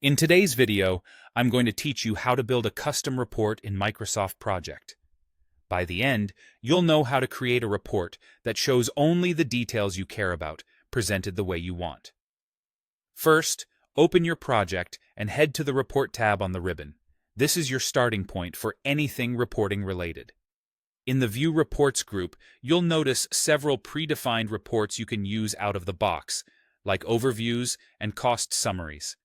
In today's video, I'm going to teach you how to build a custom report in Microsoft Project. By the end, you'll know how to create a report that shows only the details you care about, presented the way you want. First, open your project and head to the Report tab on the ribbon. This is your starting point for anything reporting related. In the View Reports group, you'll notice several predefined reports you can use out of the box, like overviews and cost summaries.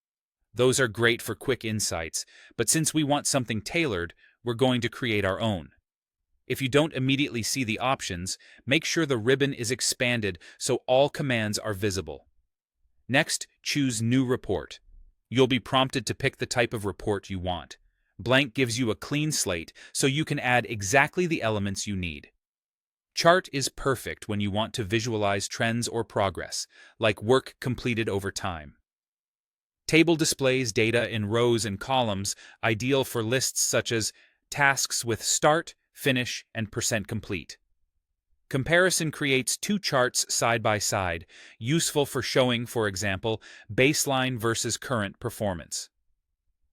Those are great for quick insights, but since we want something tailored, we're going to create our own. If you don't immediately see the options, make sure the ribbon is expanded so all commands are visible. Next, choose New Report. You'll be prompted to pick the type of report you want. Blank gives you a clean slate, so you can add exactly the elements you need. Chart is perfect when you want to visualize trends or progress, like work completed over time. Table displays data in rows and columns, ideal for lists such as tasks with start, finish, and percent complete. Comparison creates two charts side by side, useful for showing, for example, baseline versus current performance.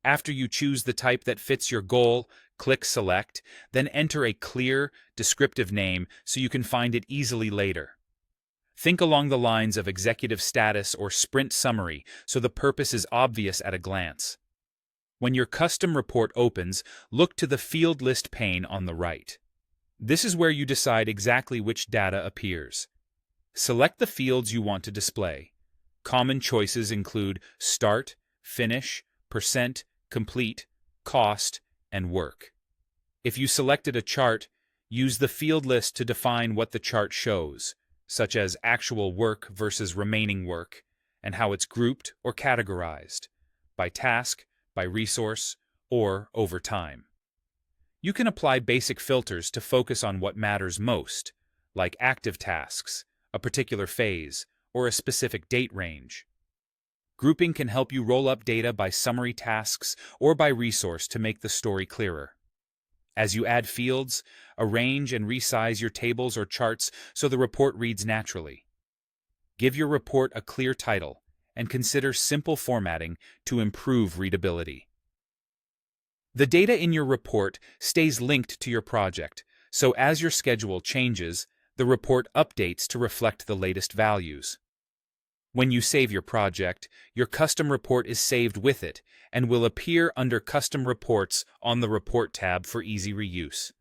After you choose the type that fits your goal, click Select, then enter a clear, descriptive name so you can find it easily later. Think along the lines of executive status or sprint summary so the purpose is obvious at a glance. When your custom report opens, look to the field list pane on the right. This is where you decide exactly which data appears. Select the fields you want to display. Common choices include start, finish, percent, complete, cost, and work. If you selected a chart, use the field list to define what the chart shows, such as actual work versus remaining work, and how it's grouped or categorized, by task, by resource, or over time. You can apply basic filters to focus on what matters most, like active tasks, a particular phase, or a specific date range. Grouping can help you roll up data by summary tasks or by resource to make the story clearer. As you add fields, arrange and resize your tables or charts so the report reads naturally. Give your report a clear title, and consider simple formatting to improve readability. The data in your report stays linked to your project, so as your schedule changes, the report updates to reflect the latest values. When you save your project, your custom report is saved with it and will appear under Custom Reports on the Report tab for easy reuse.